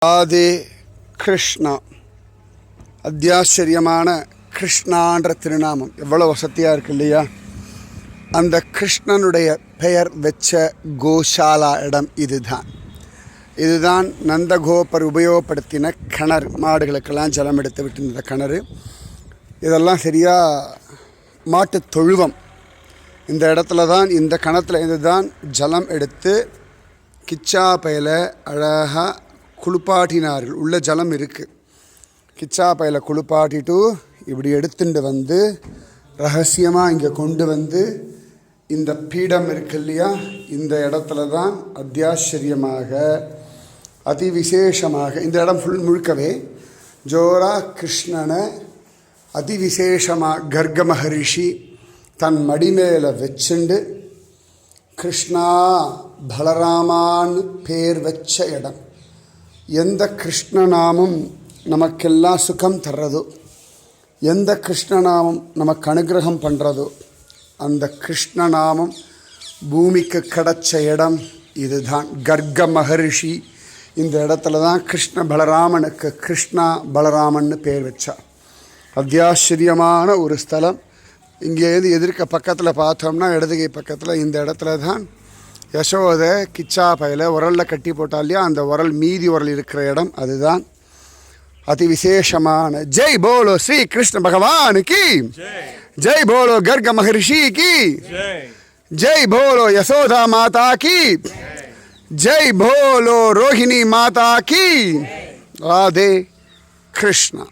ராதே கிருஷ்ணா. அத்தியாச்சரியமான கிருஷ்ணான்ற திருநாமம் எவ்வளோ வசதியாக இருக்கு இல்லையா? அந்த கிருஷ்ணனுடைய பெயர் வச்ச கோஷாலா இடம் இதுதான் நந்தகோபர் உபயோகப்படுத்தின கிணறு. மாடுகளுக்கெல்லாம் ஜலம் எடுத்து விட்டு கிணறு. இதெல்லாம் சரியாக மாட்டு தொழுவம். இந்த இடத்துல தான், இந்த கிணத்துல இருந்து தான் ஜலம் எடுத்து கிச்சா பையில் அழகாக குளிப்பாட்டினார்கள். உள்ள ஜலம் இருக்குது. கிச்சா பையில் குளிப்பாட்டிட்டு இப்படி எடுத்துட்டு வந்து ரகசியமாக இங்கே கொண்டு வந்து இந்த பீடம் இருக்கு இல்லையா, இந்த இடத்துல தான் அத்தியாச்சரியமாக அதிவிசேஷமாக இந்த இடம் முழுக்கவே ஜோரா கிருஷ்ணனை அதிவிசேஷமாக கர்க மகரிஷி தன் மடி மேலே வச்சுண்டு கிருஷ்ணா பலராமான்னு பேர் வச்ச இடம். எந்த கிருஷ்ணநாமம் நமக்கெல்லாம் சுகம் தர்றதோ, எந்த கிருஷ்ணநாமம் நமக்கு அனுகிரகம் பண்ணுறதோ, அந்த கிருஷ்ணநாமம் பூமிக்கு கிடைச்ச இடம் இதுதான். கர்க மகரிஷி இந்த இடத்துல தான் கிருஷ்ண பலராமனுக்கு கிருஷ்ணா பலராமன்னு பேர் வச்சார். அத்தியாச்சரியமான ஒரு ஸ்தலம். இங்கேருந்து எதிர்க்க பக்கத்தில் பார்த்தோம்னா இடதுகை பக்கத்தில் இந்த இடத்துல தான் யசோத கிச்சா பையில் உரலில் கட்டி போட்டா இல்லையா, அந்த உரல் மீதி உரல் இருக்கிற இடம் அதுதான். அதிவிசேஷமான ஜெய் போலோ ஸ்ரீ கிருஷ்ண பகவானுக்கு, ஜெய் போலோ கர்க மகரிஷி கி, ஜெய் போலோ யசோதா மாதா கி, ஜெய் போலோ ரோஹிணி மாதா கி. ராதே கிருஷ்ணா.